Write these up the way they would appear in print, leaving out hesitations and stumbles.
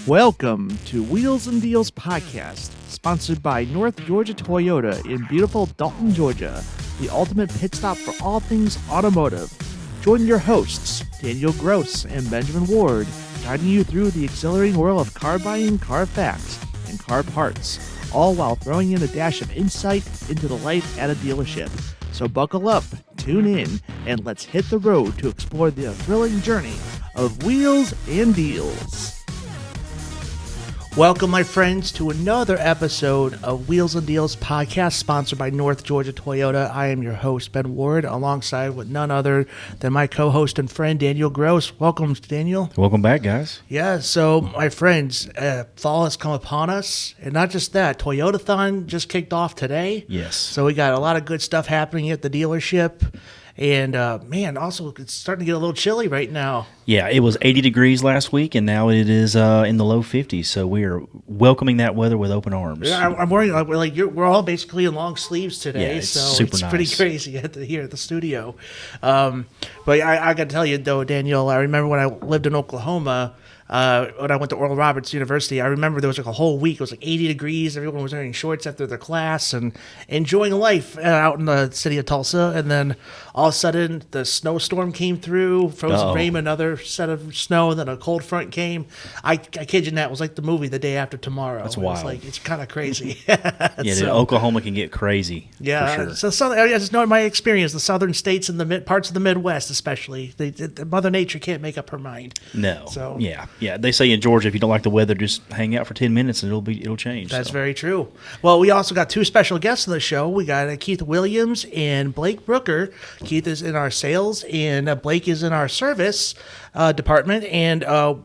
Welcome to Wheels and Deals Podcast, sponsored by North Georgia Toyota in beautiful Dalton, Georgia, the ultimate pit stop for all things automotive. Join your hosts, Daniel Gross and Benjamin Ward, guiding you through the exhilarating world of car buying, car facts, and car parts, all while throwing in a dash of insight into the life at a dealership. So buckle up, tune in, and let's hit the road to explore the thrilling journey of Wheels and Deals. Welcome, my friends, to another episode of Wheels and Deals podcast, sponsored by North Georgia Toyota. I am your host, Ben Ward, alongside with none other than my co-host and friend, Daniel Gross. Welcome, Daniel. Welcome back, guys. Yeah, so, my friends, fall has come upon us, and not just that, Toyotathon just kicked off today. Yes. So we got a lot of good stuff happening at the dealership. And, man, also, it's starting to get a little chilly right now. Yeah, it was 80 degrees last week, and now it is in the low 50s. So we are welcoming that weather with open arms. Yeah, I'm wearing, we're all basically in long sleeves today. Yeah, it's so super it's nice. pretty crazy here at the studio. But I got to tell you, though, Daniel, I remember when I lived in Oklahoma, when I went to Oral Roberts University, I remember there was like a whole week. It was like 80 degrees. Everyone was wearing shorts after their class and enjoying life out in the city of Tulsa. And then all of a sudden, the snowstorm came through, frozen rain, another set of snow, and then a cold front came. I kid you not, it was like the movie The Day After Tomorrow. That's wild. It's kind of crazy. Yeah, Oklahoma can get crazy. Yeah, for sure. so I just know in my experience, the southern states and the parts of the Midwest, especially, Mother Nature can't make up her mind. No. So Yeah. They say in Georgia, if you don't like the weather, just hang out for 10 minutes and it'll change. That's very true. Well, we also got two special guests on the show. We got Keith Williams and Blake Brooker. Keith is in our sales, and Blake is in our service department. And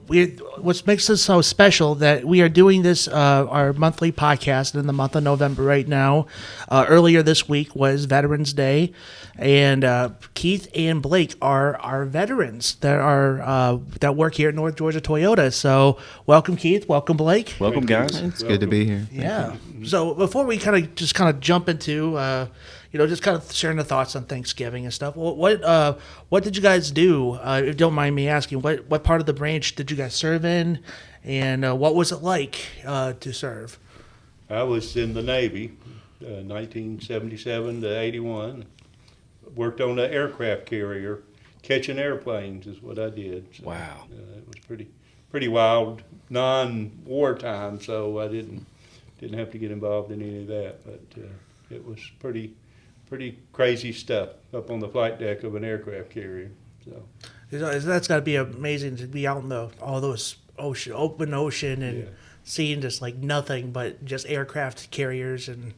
what makes this so special that we are doing this our monthly podcast in the month of November right now. Earlier this week was Veterans Day, and Keith and Blake are veterans that work here at North Georgia Toyota. So welcome, Keith. Welcome, Blake. Welcome, guys. It's good to be here. Yeah. So before we kind of jump into just kind of sharing the thoughts on Thanksgiving and stuff. What did you guys do? If you don't mind me asking, what part of the branch did you guys serve in, and what was it like to serve? I was in the Navy, 1977 to 81. Worked on an aircraft carrier, catching airplanes is what I did. So, wow. It was pretty wild, non-wartime, so I didn't have to get involved in any of that. But it was pretty crazy stuff up on the flight deck of an aircraft carrier. So That's got to be amazing to be out in all those open ocean and seeing just like nothing but just aircraft carriers and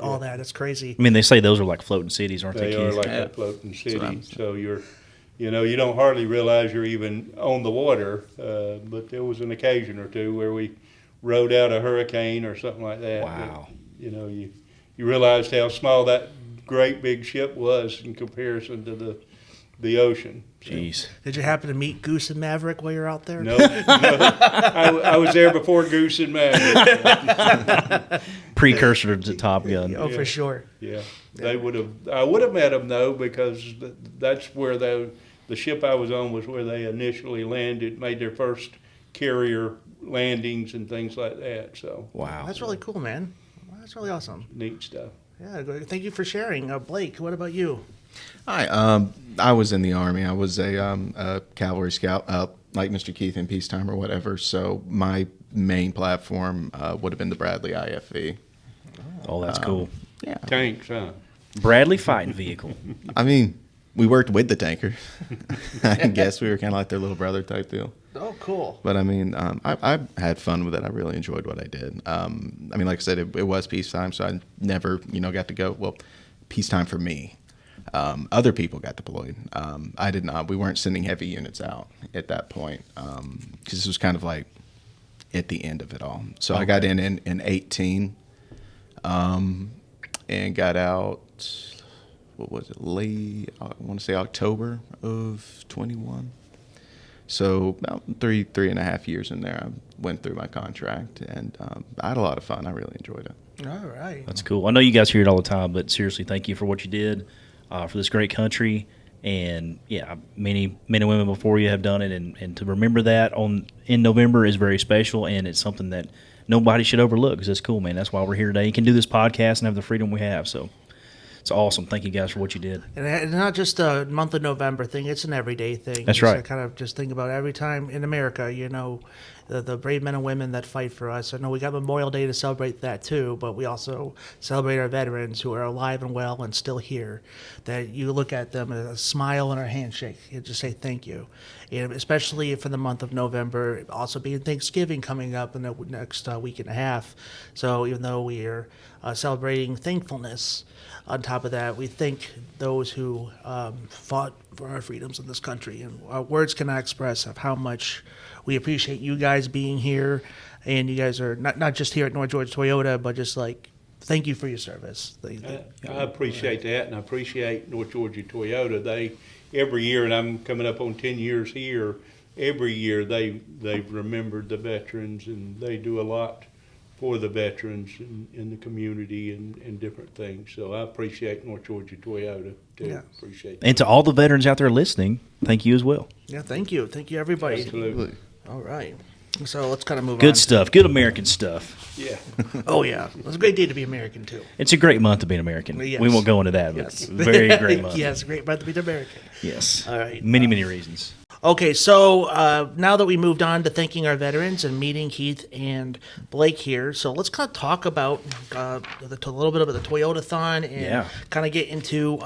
all that. That's crazy. I mean, they say those are like floating cities, aren't they, They are Keith? like a floating city. So you don't hardly realize you're even on the water. But there was an occasion or two where we rode out a hurricane or something like that. Wow. But, you realized how small that great big ship was in comparison to the ocean. So. Jeez. Did you happen to meet Goose and Maverick while you're out there? No. I was there before Goose and Maverick. Precursor to Top Gun. Oh, for sure. Yeah, I would have met them though, because that's where the ship I was on was where they initially landed, made their first carrier landings and things like that. So Wow. That's really cool, man. That's really awesome. neat stuff. Yeah, thank you for sharing. Blake, what about you? Hi, I was in the Army. I was a cavalry scout, like Mr. Keith in peacetime or whatever. So my main platform would have been the Bradley IFV. Oh, that's cool. Yeah. Tanks, huh? Bradley fighting vehicle. I mean, we worked with the tanker. I guess we were kind of like their little brother type deal. Oh, cool. But I mean, I had fun with it. I really enjoyed what I did. I mean, like I said, it was peacetime, so I never, got to go. Well, peacetime for me. Other people got deployed. I did not. We weren't sending heavy units out at that point because this was kind of like at the end of it all. So I got in 18 and got out. What was it? Late, I want to say October of 21. So about three and a half years in there, I went through my contract, and I had a lot of fun. I really enjoyed it. All right. That's cool. I know you guys hear it all the time, but seriously, thank you for what you did for this great country. And yeah, many men and women before you have done it, and to remember that in November is very special, and it's something that nobody should overlook because it's cool, man. That's why we're here today. You can do this podcast and have the freedom we have. So it's awesome. Thank you guys for what you did. And it's not just a month of November thing; it's an everyday thing. That's right. I kind of just think about every time in America, the brave men and women that fight for us. I know we got Memorial Day to celebrate that too, but we also celebrate our veterans who are alive and well and still here. That you look at them and a smile and a handshake, you just say thank you. And especially for the month of November, also being Thanksgiving coming up in the next week and a half. So even though we are celebrating thankfulness, on top of that, we thank those who fought for our freedoms in this country. And our words cannot express of how much we appreciate you guys being here. And you guys are not just here at North Georgia Toyota, but just thank you for your service. I appreciate that, and I appreciate North Georgia Toyota. They every year, and I'm coming up on 10 years here. Every year they've remembered the veterans, and they do a lot for the veterans in the community and different things. So I appreciate North Georgia Toyota too. Yeah. Appreciate that. And to all the veterans out there listening, thank you as well. Yeah, thank you. Thank you, everybody. Absolutely. All right. So let's kind of move on. Good stuff. Good American stuff. Yeah. Oh, yeah. It's a great day to be American, too. It's a great month to be an American. Yes. We won't go into that, but Yes. very great month. Yes, great month to be an American. Yes. All right. Many reasons. Okay, so now that we moved on to thanking our veterans and meeting Keith and Blake here, so let's kind of talk about a little bit about the Toyotathon and kind of get into,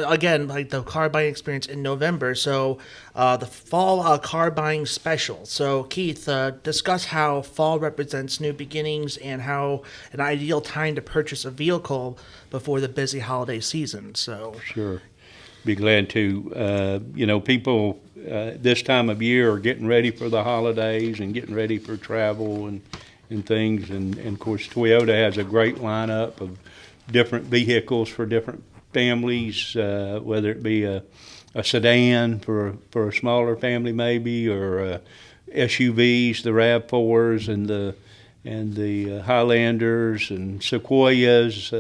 again, like the car buying experience in November. So the fall car buying special. So Keith, discuss how fall represents new beginnings and how an ideal time to purchase a vehicle before the busy holiday season. So Sure. Be glad to. People this time of year are getting ready for the holidays and getting ready for travel and things. And of course, Toyota has a great lineup of different vehicles for different families, whether it be a sedan for a smaller family maybe, or SUVs, the RAV4s and the Highlanders and Sequoias,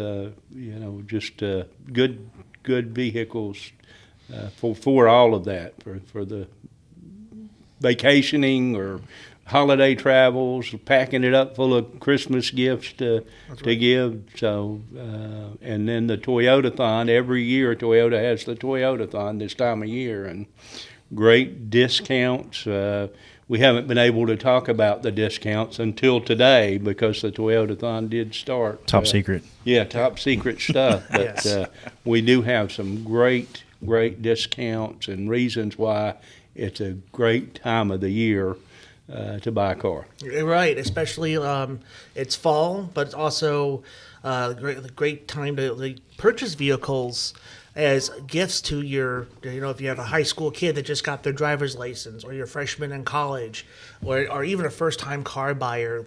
just good vehicles for all of that, for the vacationing or holiday travels, packing it up full of Christmas gifts to give. So, and then the Toyotathon, every year Toyota has the Toyotathon this time of year, and great discounts. We haven't been able to talk about the discounts until today because the Toyotathon did start. Top secret. Yeah, top secret stuff. But Yes. We do have some great discounts and reasons why it's a great time of the year to buy a car. Right, especially it's fall, but it's also a great time to purchase vehicles as gifts to your, if you have a high school kid that just got their driver's license, or your freshman in college, or even a first-time car buyer,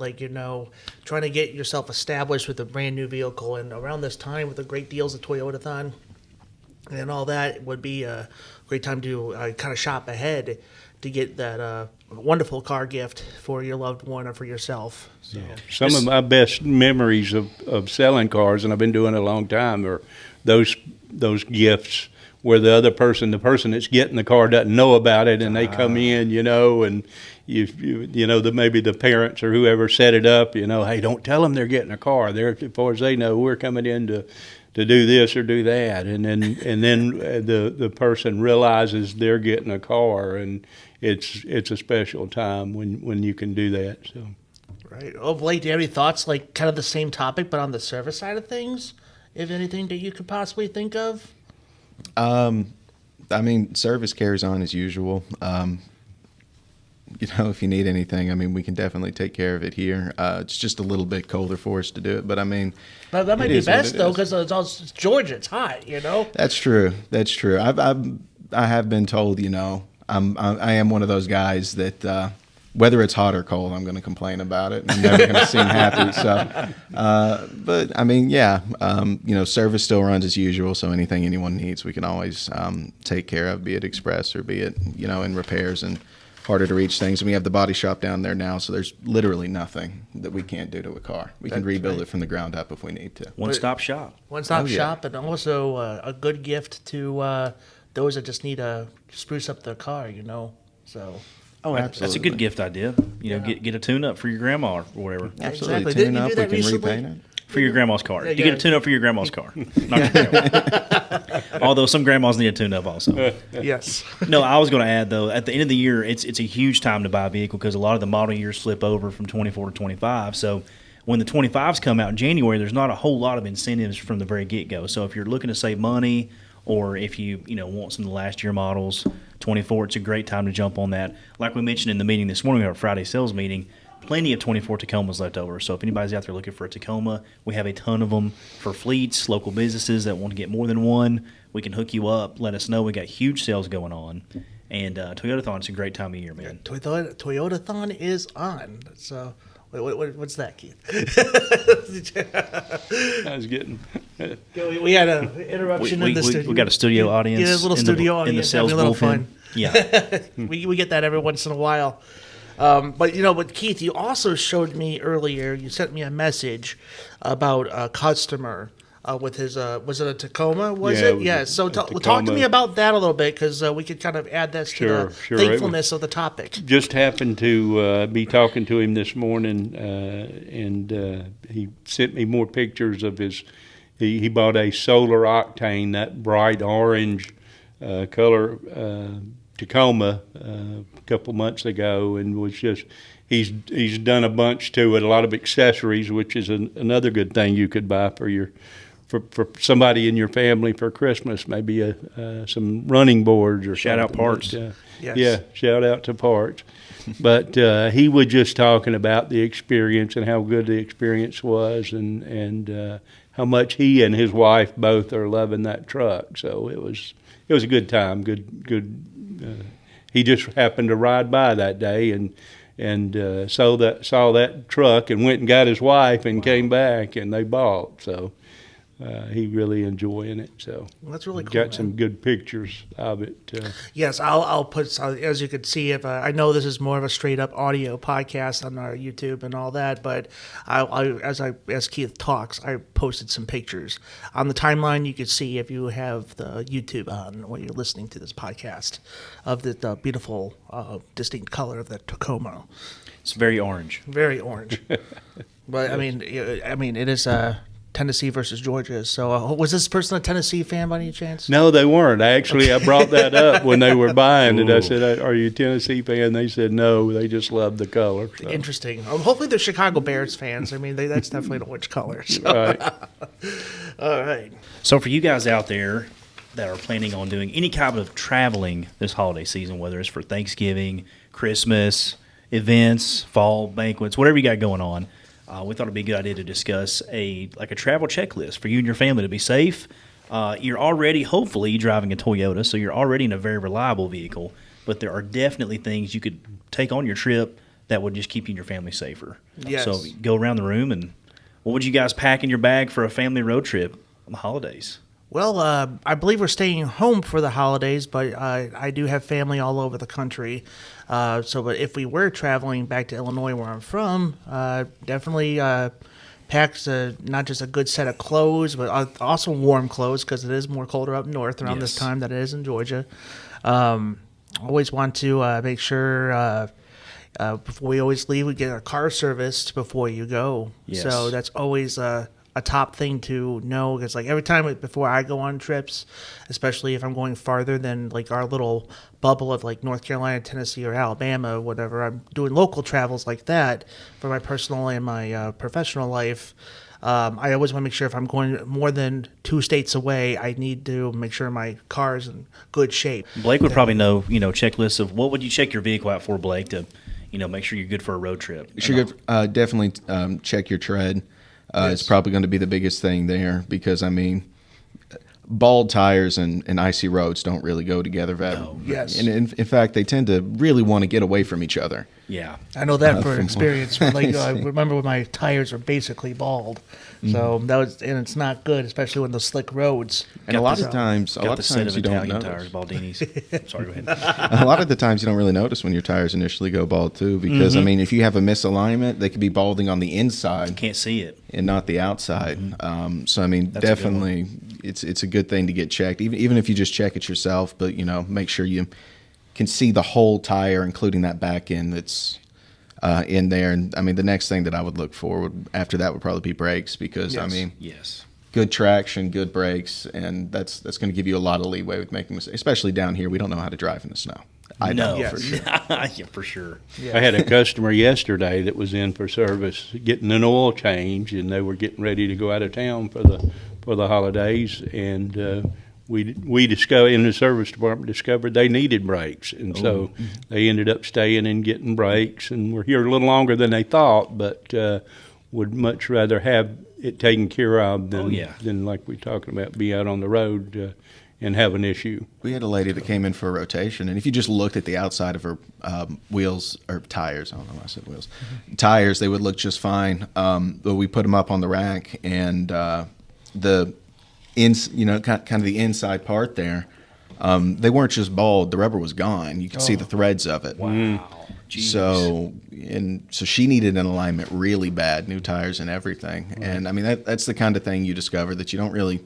trying to get yourself established with a brand new vehicle. And around this time, with the great deals at Toyotathon and all that, it would be a great time to kind of shop ahead to get that wonderful car gift for your loved one or for yourself. So. Some of my best memories of selling cars, and I've been doing it a long time, are those gifts where the person that's getting the car doesn't know about it, and they come in, and maybe the parents or whoever set it up, hey, don't tell them they're getting a car. They're, as far as they know, we're coming in to do this or do that, and then the person realizes they're getting a car, and it's a special time when you can do that. So. Right. Oh, Blake, do you have any thoughts, kind of the same topic, but on the service side of things? If anything that you could possibly think of? Service carries on as usual. If you need anything, we can definitely take care of it here. It's just a little bit colder for us to do it, but But that might be best though, because it's Georgia. It's hot, That's true. I have been told, I am one of those guys that whether it's hot or cold, I'm going to complain about it. I'm never going to seem happy. So, service still runs as usual. So anything anyone needs, we can always take care of, be it express or be it, in repairs and harder to reach things. And we have the body shop down there now, so there's literally nothing that we can't do to a car. We can rebuild it from the ground up if we need to. One-stop shop. One-stop shop, and also a good gift to those that just need to spruce up their car, so... Oh, absolutely. That's a good gift idea. Get a tune-up for your grandma or whatever. Absolutely. Exactly. Tune up, Didn't you do we that can recently? repaint it. For your grandma's car. To get a tune-up for your grandma's car. Not your grandma. Although some grandmas need a tune-up also. Yes. No, I was going to add, though, at the end of the year, it's a huge time to buy a vehicle because a lot of the model years flip over from 24 to 25. So when the 25s come out in January, there's not a whole lot of incentives from the very get-go. So if you're looking to save money or if you want some of the last year models, 24, it's a great time to jump on that. Like we mentioned in the meeting this morning, our Friday sales meeting, plenty of 24 Tacomas left over. So if anybody's out there looking for a Tacoma, we have a ton of them for fleets, local businesses that want to get more than one. We can hook you up. Let us know. We got huge sales going on. And Toyotathon, it's a great time of year, man. Toyotathon is on. So what's that, Keith? I was getting. We had an interruption in the studio. We got a studio audience. Yeah, a little studio audience in the sales having a little bullpen. fun. Yeah. we get that every once in a while. But Keith, you also showed me earlier, you sent me a message about a customer with his, was it a Tacoma, was Yeah, it? it was Yeah, a so talk to Tacoma. me about that a little bit, because we could kind of add this to the Sure. thankfulness of the topic. Just happened to be talking to him this morning, and he sent me more pictures of his. He bought a Solar Octane, that bright orange color Tacoma, a couple months ago, and was just. He's done a bunch to it, a lot of accessories, which is another good thing you could buy for somebody in your family for Christmas, maybe some running boards or Shout out something. parts. Yes. Yeah, shout out to parts. But he was just talking about the experience and how good the experience was, and how much he and his wife both are loving that truck. So it was a good time. Good. He just happened to ride by that day and saw that truck and went and got his wife and came back and they bought. So he really enjoying it. So That's really cool. got man. some good pictures of it. Yes, I'll put, as you can see, if I know this is more of a straight up audio podcast on our YouTube and all that, but as Keith talks, I posted some pictures on the timeline. You can see if you have the YouTube on when you're listening to this podcast of the beautiful, distinct color of the Tacoma. It's very orange. Very orange, but I mean, it is Tennessee versus Georgia. So was this person a Tennessee fan by any chance? No, they weren't. I brought that up when they were buying it. I said, "Are you a Tennessee fan?" They said, "No, they just love the color." So. Interesting. Hopefully they're Chicago Bears fans. I mean, that's definitely the orange color. So. Right. All right. So for you guys out there that are planning on doing any kind of traveling this holiday season, whether it's for Thanksgiving, Christmas, events, fall banquets, whatever you got going on, we thought it'd be a good idea to discuss a travel checklist for you and your family to be safe. You're already, hopefully, driving a Toyota, so you're already in a very reliable vehicle, but there are definitely things you could take on your trip that would just keep you and your family safer. Yes. So go around the room, and what would you guys pack in your bag for a family road trip on the holidays? Well, I believe we're staying home for the holidays, but I do have family all over the country. But if we were traveling back to Illinois, where I'm from, definitely packs not just a good set of clothes, but also warm clothes, because it is more colder up north around this time than it is in Georgia. Always want to make sure before we always leave, we get our car serviced before you go. Yes. So that's always a top thing to know, because every time before I go on trips, especially if I'm going farther than our little bubble of North Carolina, Tennessee, or Alabama, whatever, I'm doing local travels like that for my personal and my professional life. I always want to make sure if I'm going more than 2 states away, I need to make sure my car is in good shape. Blake would probably know, checklists of what would you check your vehicle out for, Blake, to, make sure you're good for a road trip. You should definitely check your tread. It's probably going to be the biggest thing there, because, bald tires and icy roads don't really go together. No. Yes. And in fact, they tend to really want to get away from each other. Yeah. I know that for experience. Like I remember when my tires were basically bald, so that was, and it's not good, especially when those slick roads. And a lot of times you don't Italian notice. tires, Baldinis. Sorry, go ahead. A lot of the times you don't really notice when your tires initially go bald too, because I mean, if you have a misalignment, they could be balding on the inside. Can't see it. And not the outside. So I mean, That's definitely, it's a good thing to get checked, even if you just check it yourself. But make sure you can see the whole tire, including that back end that's in there. And I mean, the next thing that I would look for after that would probably be brakes, because I mean, good traction, good brakes, and that's going to give you a lot of leeway with making mistakes, especially down here. We don't know how to drive in the snow. I know for sure. Yeah, for sure. I had a customer yesterday that was in for service, getting an oil change, and they were getting ready to go out of town for the holidays, and we discovered in the service department they needed brakes, and so they ended up staying and getting brakes, and were here a little longer than they thought, but would much rather have it taken care of than like we're talking about, be out on the road and have an issue. We had a lady that came in for a rotation, and if you just looked at the outside of her wheels or tires, I don't know why I said wheels, tires, they would look just fine. But we put them up on the rack, and kind of the inside part there, they weren't just bald; the rubber was gone. You could see the threads of it. Wow. So she needed an alignment really bad, new tires and everything. Right. And I mean that's the kind of thing you discover that you don't really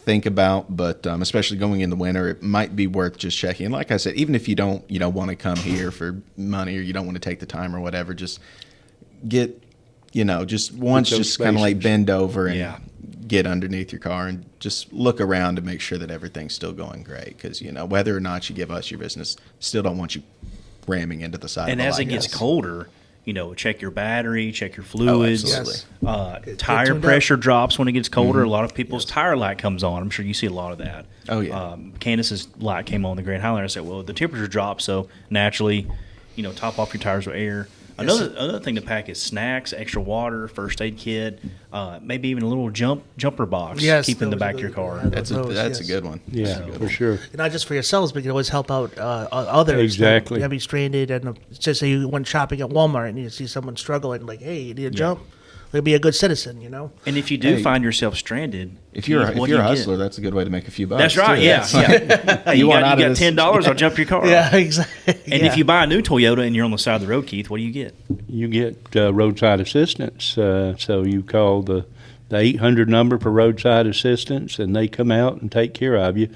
think about, but especially going in the winter, it might be worth just checking. And like I said, even if you don't want to come here for money, or you don't want to take the time or whatever, just get just once, just kind of like bend over and get underneath your car and just look around to make sure that everything's still going great, because whether or not you give us your business, still don't want you ramming into the side. And of the as it gets colder, check your battery, check your fluids. Tire pressure drops when it gets colder. A lot of people's tire light comes on. I'm sure you see a lot of that. Oh, yeah. Candace's light came on the Grand Highlander. I said, well, the temperature dropped, so naturally, top off your tires with air. Another thing to pack is snacks, extra water, first aid kit, maybe even a little jumper box. Keep in the back of your car. That's a good one. Yeah, for sure. Not just for yourselves, but you can always help out others. Exactly. That be stranded, and just say you went shopping at Walmart and you see someone struggling, like, hey, you need a jump. Like, be a good citizen, And if you do find yourself stranded, if you're a hustler, that's a good way to make a few bucks. That's right. Too. Hey, you got $10. I'll jump your car. Yeah, exactly. And if you buy a new Toyota and you're on the side of the road, Keith, what do you get? You get roadside assistance. So you call the 800 number for roadside assistance, and they come out and take care of you.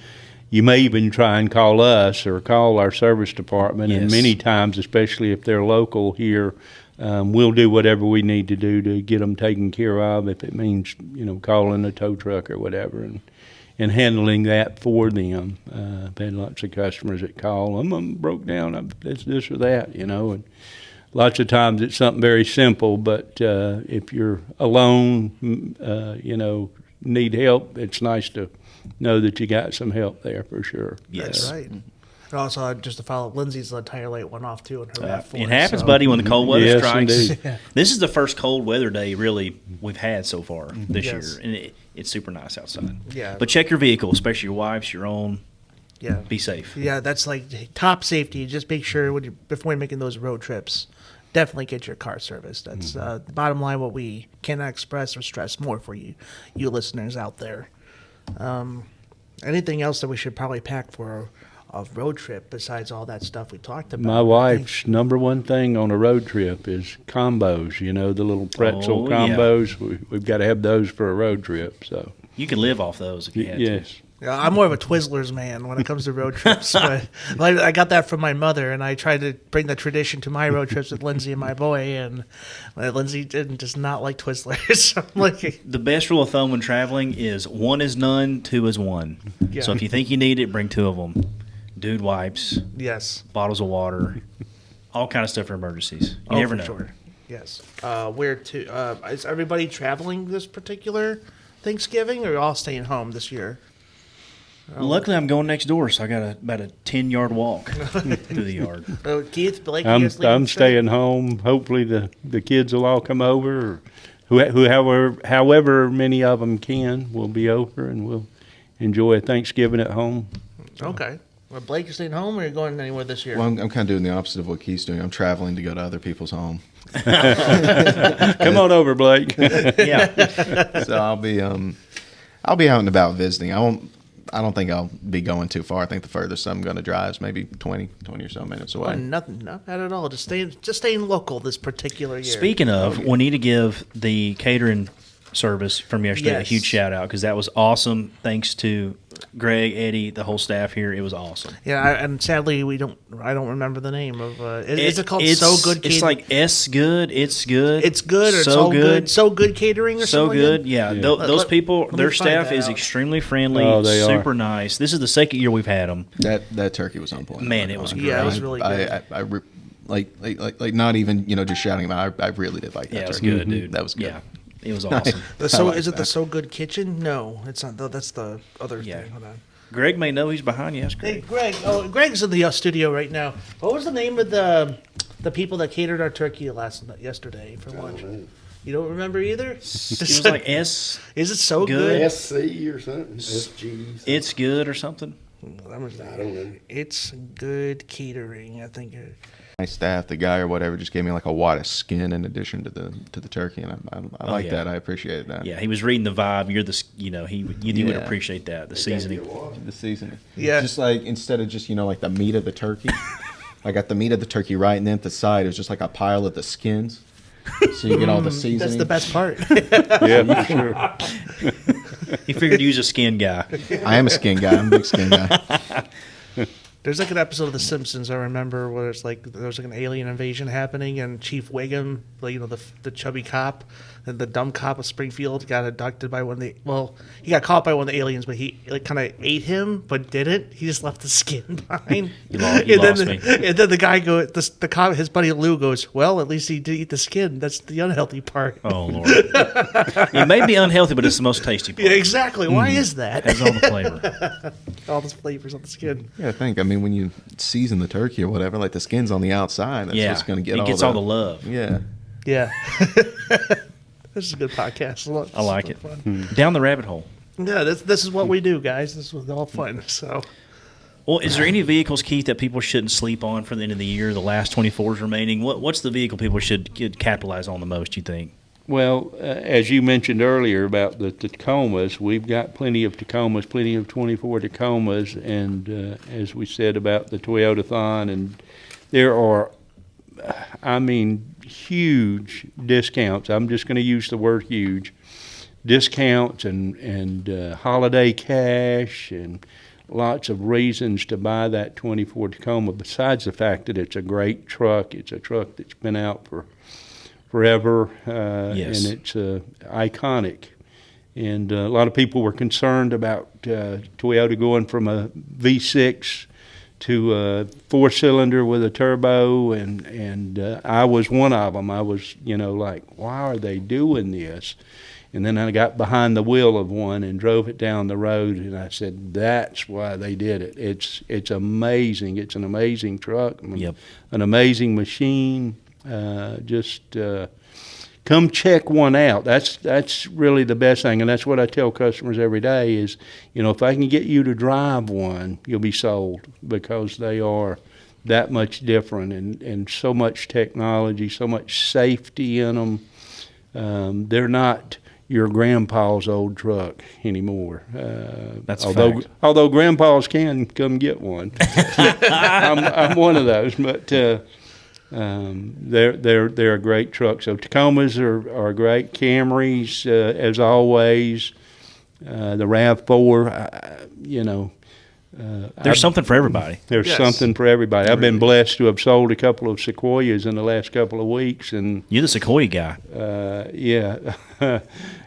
You may even try and call us or call our service department, and many times, especially if they're local here, we'll do whatever we need to do to get them taken care of, if it means calling a tow truck or whatever, and handling that for them. I've had lots of customers that call, I'm broke down, it's this or that, and lots of times it's something very simple, but if you're alone, need help, it's nice to know that you got some help there for sure. Yes. That's right. And also, just to follow up, Lindsay's tire light went off too in her left It happens, buddy, when the cold weather strikes. Indeed. This is the first cold weather day really we've had so far this year, and it's super nice outside. Yeah. But check your vehicle, especially your wife's, your own. Yeah. Be safe. Yeah, that's like top safety. Just make sure before you're making those road trips, definitely get your car serviced. That's the bottom line. What we cannot express or stress more for you listeners out there. Anything else that we should probably pack for a road trip besides all that stuff we talked about? My wife's number one thing on a road trip is combos, the little pretzel combos. Yeah. We've got to have those for a road trip. So you can live off those if you had to. Yeah, I'm more of a Twizzlers man when it comes to road trips. But I got that from my mother, and I tried to bring the tradition to my road trips with Lindsay and my boy, and Lindsay does not like Twizzlers. I'm like, the best rule of thumb when traveling is 1 is none, 2 is 1. Yeah. So if you think you need it, bring 2 of them. Dude wipes. Yes. Bottles of water. All kind of stuff for emergencies. You never know. Sure. Yes. Where to? Is everybody traveling this particular Thanksgiving, or are you all staying home this year? Luckily, I'm going next door, so I got about a 10-yard walk through the yard. Keith, Blake, I'm staying home. Hopefully, the kids will all come over, or however many of them can will be over, and we'll enjoy Thanksgiving at home. Okay. Well, Blake, you staying home or are you going anywhere this year? Well, I'm kind of doing the opposite of what Keith's doing. I'm traveling to go to other people's home. Come on over, Blake. Yeah. So I'll be out and about visiting. I don't think I'll be going too far. I think the furthest I'm going to drive is maybe 20 or so minutes away. Oh, nothing, not bad at all. Just staying local this particular year. Speaking of, we need to give the catering service from yesterday a huge shout out because that was awesome. Thanks to Greg, Eddie, the whole staff here. It was awesome. Yeah, and sadly I don't remember the name of. Is it called So Good Catering? It's like Sgood. It's good. It's good. Or So good. So Good Catering or So something. good. Yeah. Those people, let me their find staff that is out. extremely friendly. Oh, they super are. nice. This is the second year we've had them. That turkey was on point. Man, it was great. Yeah, it was really good. Like not even just shouting about it. I really did like that. Yeah, it was turkey. good, dude. That was good. Yeah, it was awesome. Is it the So Good Kitchen? No, it's not. That's the other Yeah. thing. Hold on. Greg may know he's behind you. That's Hey, great. Greg. Oh, Greg's in the studio right now. What was the name of the people that catered our turkey yesterday for lunch? You don't remember either? It was like Is it so Good. good? SC or something. SG. It's good or something. I don't know. It's Good Catering, I think. My staff, the guy or whatever, just gave me like a wad of skin in addition to the turkey, and I like yeah. that. I appreciated that. Yeah, he was reading the vibe. You're the, you would Yeah. appreciate that. The seasoning. The seasoning. Yeah. Just like instead of just like the meat of the turkey, I got the meat of the turkey right, and then at the side it was just like a pile of the skins. So you get all the seasoning. That's the best part. Yeah, for sure. He figured to use a skin guy. I am a skin guy. I'm a big skin guy. There's like an episode of The Simpsons I remember where it's like there was like an alien invasion happening and Chief Wiggum, the chubby cop, and the dumb cop of Springfield got abducted by he got caught by one of the aliens, but he kind of ate him, but didn't. He just left the skin behind. You lost me. And then the guy the cop, his buddy Lou goes, well, at least he did eat the skin. That's the unhealthy part. Oh Lord. It may be unhealthy, but it's the most tasty part. Yeah, exactly. Why is that? It has all the flavor. All the flavors on the skin. Yeah, I mean, when you season the turkey or whatever, like the skin's on the outside. That's Yeah, what's going to get it gets all the love. Yeah. Yeah. This is a good podcast. I like it. Fun. Down the rabbit hole. Yeah, this is what we do, guys. This was all fun. So, Well, is there any vehicles, Keith, that people shouldn't sleep on for the end of the year? The last 24s remaining. What's the vehicle people should capitalize on the most? You think? Well, as you mentioned earlier about the Tacomas, we've got plenty of Tacomas, plenty of 24 Tacomas, and as we said about the Toyotathon, and there are, huge discounts. I'm just going to use the word huge. Discounts and holiday cash and lots of reasons to buy that 24 Tacoma, besides the fact that it's a great truck. It's a truck that's been out for forever, Yes. and it's iconic. And a lot of people were concerned about Toyota going from a V6 to a four-cylinder with a turbo, and I was one of them. I was, like, why are they doing this? And then I got behind the wheel of one and drove it down the road, and I said, that's why they did it. It's amazing. It's an amazing truck, Yep. an amazing machine. Come check one out. That's really the best thing, and that's what I tell customers every day is, if I can get you to drive one, you'll be sold, because they are that much different and so much technology, so much safety in them. They're not your grandpa's old truck anymore. That's a fact. Although grandpas can come get one. I'm one of those, but they're a great truck. So Tacomas are great. Camrys, as always. The RAV4, There's something for everybody. There's Yes. something for everybody. I've been blessed to have sold a couple of Sequoias in the last couple of weeks, and You're the Sequoia guy. yeah,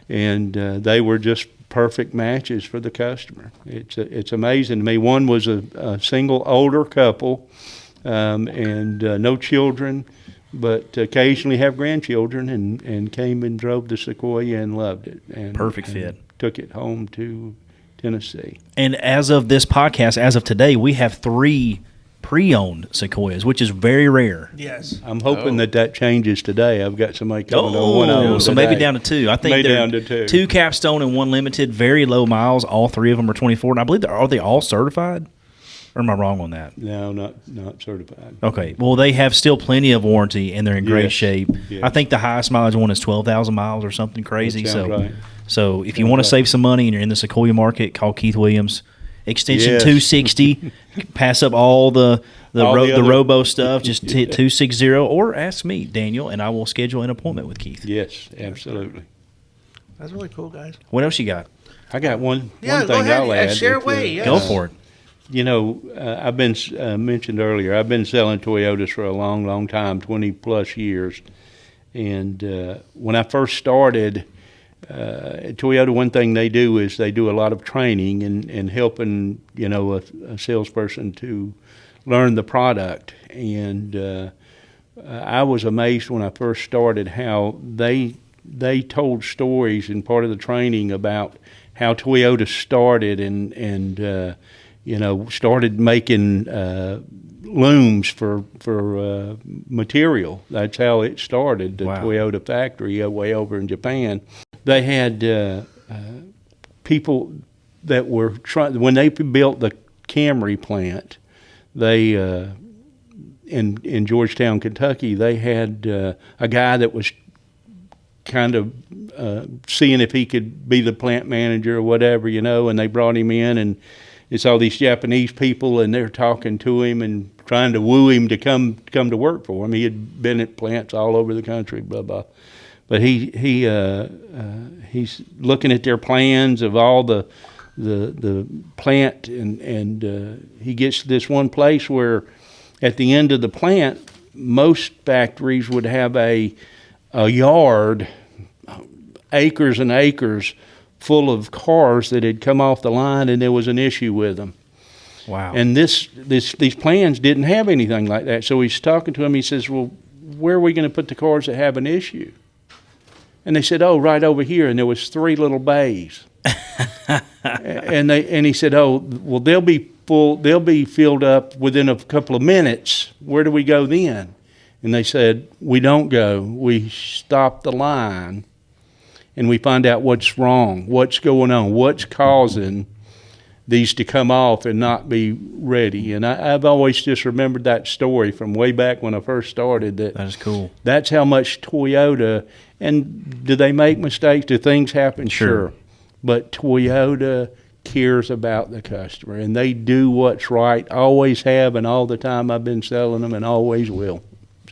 and they were just perfect matches for the customer. It's amazing to me. One was a single older couple, and no children, but occasionally have grandchildren, and came and drove the Sequoia and loved it. And, Perfect and fit. Took it home to Tennessee. And as of this podcast, as of today, we have 3 pre-owned Sequoias, which is very rare. yes. I'm hoping that changes today. I've got somebody coming on one of them So maybe today. down to 2. I think Maybe they're down to 2. 2 capstone and 1 limited, very low miles. All 3 of them are 24. And I believe are they all certified? Or am I wrong on that? No, not certified. Okay. Well, they have still plenty of warranty, and they're in great Yes. shape. Yes. I think the highest mileage one is 12,000 miles or something crazy. That sounds So, right. so if you Sounds want to right. save some money and you're in the Sequoia market, call Keith Williams. Extension Yes. 260. Pass up all the All the other- robo stuff. Just hit 260 or ask me, Daniel, and I will schedule an appointment with Keith. Yes, absolutely. That's really cool, guys. What else you got? I got one Yeah, thing go ahead. I'll add. Share that, away. Yes. Go for it. You know, I've been mentioned earlier. I've been selling Toyotas for a long, long time, 20+ years. And when I first started, Toyota, one thing they do is they do a lot of training and helping, you know, a salesperson to learn the product. And I was amazed when I first started how they told stories in part of the training about how Toyota started and you know, started making looms for material. That's how it started, the Wow. Toyota factory way over in Japan. They had people that were trying, when they built the Camry plant, they in Georgetown, Kentucky, they had a guy that was kind of seeing if he could be the plant manager or whatever, you know, and they brought him in, and it's all these Japanese people, and they're talking to him and trying to woo him to come to work for him. He had been at plants all over the country, blah blah. But he's looking at their plans of all the plant, and he gets to this one place where at the end of the plant, most factories would have a yard, acres and acres, full of cars that had come off the line, and there was an issue with them. Wow. And these plans didn't have anything like that. So he's talking to him. He says, "Well, where are we going to put the cars that have an issue?" And they said, "Oh, right over here." And there was 3 little bays. and he said, "Oh, well, they'll be full. They'll be filled up within a couple of minutes. Where do we go then?" And they said, "We don't go. We stop the line, and we find out what's wrong, what's going on, what's causing these to come off and not be ready." And I've always just remembered that story from way back when I first started. That is cool. That's how much Toyota, and do they make mistakes? Do things happen? Sure. But Toyota cares about the customer, and they do what's right, always have, and all the time I've been selling them and always will.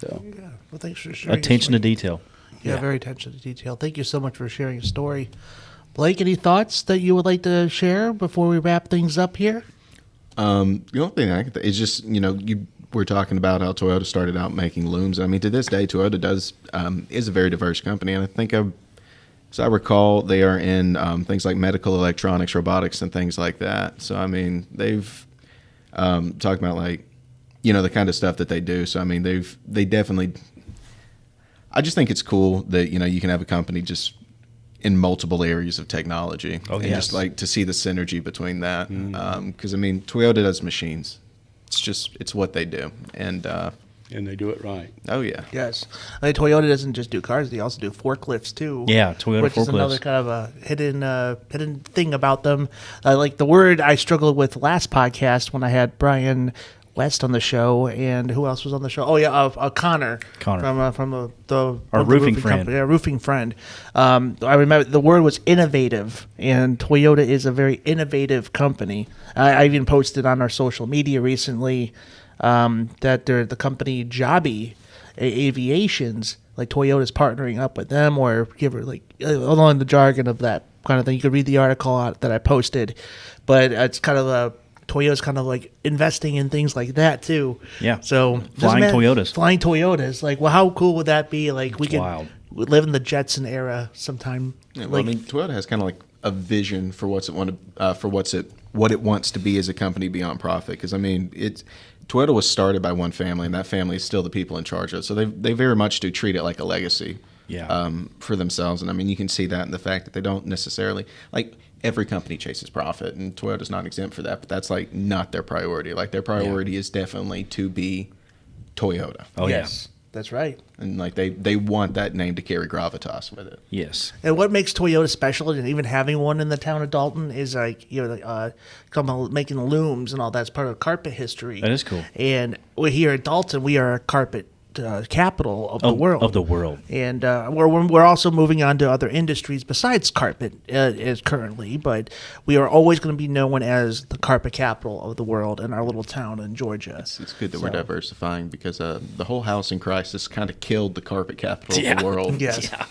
So. Yeah. Well, thanks for sharing. Attention your to story. detail. Yeah, very attention to detail. Thank you so much for sharing your story. Blake, any thoughts that you would like to share before we wrap things up here? The only thing I can is just, you know, you were talking about how Toyota started out making looms. I mean, to this day, Toyota is a very diverse company, and I think as I recall, they are in things like medical electronics, robotics, and things like that. So, I mean, they've talked about, like, you know, the kind of stuff that they do. So, I mean, they definitely. I just think it's cool that, you know, you can have a company just in multiple areas of technology. Oh, and yes. just like to see the synergy between that. Because, I mean, Toyota does machines. It's what they do. And, And they do it right. oh, yeah. Yes. Like, Toyota doesn't just do cars; they also do forklifts too. Yeah, Toyota which is forklifts. another kind of a hidden thing about them. Like the word I struggled with last podcast when I had Brian West on the show, and who else was on the show? Oh yeah, Connor. From the Our roofing friend. company, yeah, roofing friend. I remember the word was innovative, and Toyota is a very innovative company. I even posted on our social media recently that they're the company Joby Aviations, like Toyota's partnering up with them, or give her like along the jargon of that kind of thing. You could read the article that I posted, but it's kind of Toyota's kind of like investing in things like that too. Yeah. So Flying Toyotas. Flying Toyotas. Like, well, how cool would that be? Like, we Wild. could live in the Jetson era sometime. Yeah, well, like, I mean, Toyota has kind of like a vision for what it wants to be as a company beyond profit. Because I mean, Toyota was started by one family, and that family is still the people in charge of it. So they very much do treat it like a legacy. Yeah. For themselves, and I mean, you can see that in the fact that they don't necessarily like. Every company chases profit, and Toyota's not exempt for that. But that's like not their priority. Like their priority is definitely to be Toyota. Oh yes. That's right. And like they want that name to carry gravitas with it. Yes. And what makes Toyota special, and even having one in the town of Dalton, is like making looms and all that's part of carpet history. That is cool. And we're here at Dalton. We are a carpet capital of the world. Of the world. And we're also moving on to other industries besides carpet is currently, but we are always going to be known as the carpet capital of the world in our little town in Georgia. It's good that we're diversifying because the whole housing crisis kind of killed the carpet capital of the world. Yes. Yeah.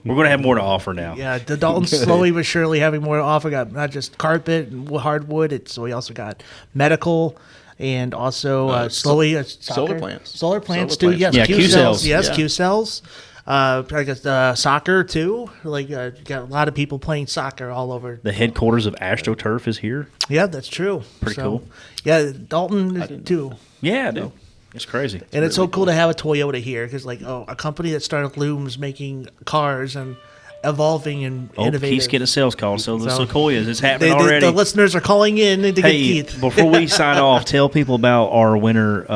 We're going to have more to offer now. Yeah, the Dalton's slowly but surely having more to offer. Got not just carpet and hardwood. So we also got medical. And also slowly solar plants. Solar plants Solar too. plants. Yes, Yeah, Q cells. Yes, Yeah. Q cells. I guess soccer too. Like got a lot of people playing soccer all over. The headquarters of AstroTurf is here. Yeah, that's true. Pretty cool. Yeah, Dalton too. Yeah, dude. It's crazy. And it's so cool to have a Toyota here because like a company that started looms making cars and evolving and innovating. Keith's getting a sales call. So the So- Sequoias, it's happening already. The listeners are calling in to get Hey, Keith. before we sign off, tell people about our winter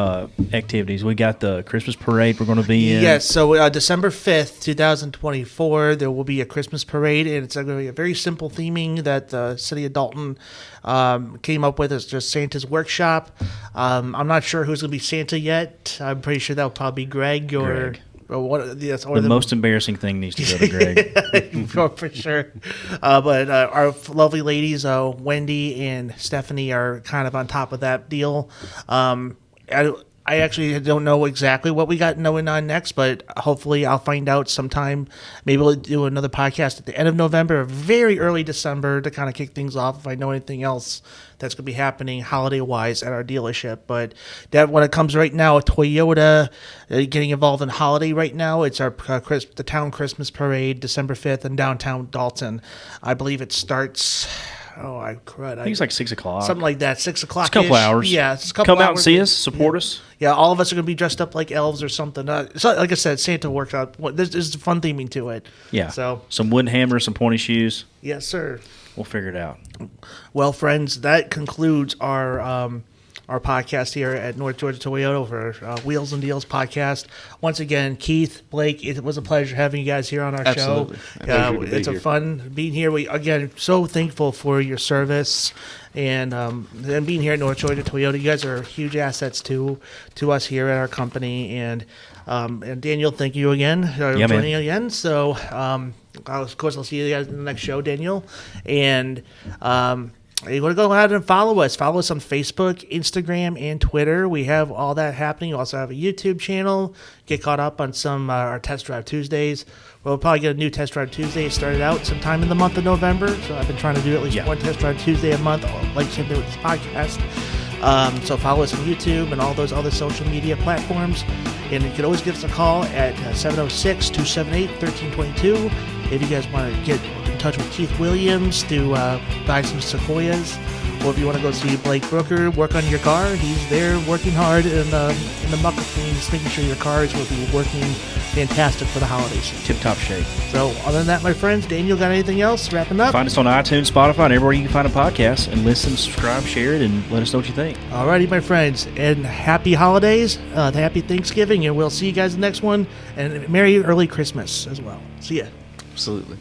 activities. We got the Christmas parade we're going to be in. Yes, so December 5th, 2024, there will be a Christmas parade, and it's going to be a very simple theming that the city of Dalton came up with. It's just Santa's workshop. I'm not sure who's going to be Santa yet. I'm pretty sure that'll probably be Greg or... Greg. Or what? Yes, or The most embarrassing thing needs to go to Greg. for sure. But our lovely ladies, Wendy and Stephanie, are kind of on top of that deal. I actually don't know exactly what we got going on next, but hopefully I'll find out sometime. Maybe we'll do another podcast at the end of November or very early December to kind of kick things off if I know anything else that's going to be happening holiday-wise at our dealership. But that when it comes right now, Toyota getting involved in holiday right now. It's our the town Christmas parade, December 5th in downtown Dalton. I believe it starts... Oh, I crud. I think it's like 6 o'clock. Something like that, 6 o'clock. It's a couple hours. Yeah, it's a couple Come hours. out and see us, support us. Yeah, all of us are going to be dressed up like elves or something. So, like I said, Santa workshop. There's a fun theming to it. Yeah. So, some wooden hammers, some pointy shoes. yes, sir. We'll figure it out. Well, friends, that concludes our podcast here at North Georgia Toyota for Wheels and Deals podcast. Once again, Keith, Blake, it was a pleasure having you guys here on our Absolutely. show. Pleasure to be It's a here. fun being here. We again so thankful for your service and being here at North Georgia Toyota. You guys are huge assets to us here at our company. And Daniel, thank you again for Yeah, man. joining again. So of course I'll see you guys in the next show, Daniel. And you want to go ahead and follow us. Follow us on Facebook, Instagram, and Twitter. We have all that happening. We also have a YouTube channel. Get caught up on some our Test Drive Tuesdays. We'll probably get a new Test Drive Tuesday started out sometime in the month of November. So I've been trying to do at least one Test Drive Tuesday a month, like same thing with this podcast. So follow us on YouTube and all those other social media platforms. And you can always give us a call at 706-278-1322 if you guys want to get in touch with Keith Williams to buy some Sequoias, or if you want to go see Blake Brooker work on your car. He's there working hard in the muck of things, making sure your cars will be working fantastic for the holidays. Tip-top shape. So other than that, my friends, Daniel, got anything else? Wrapping up? Find us on iTunes, Spotify, and everywhere you can find a podcast. And listen, subscribe, share it, and let us know what you think. Alrighty, my friends, and happy holidays, happy Thanksgiving, and we'll see you guys in the next one, and Merry early Christmas as well. See ya. Absolutely.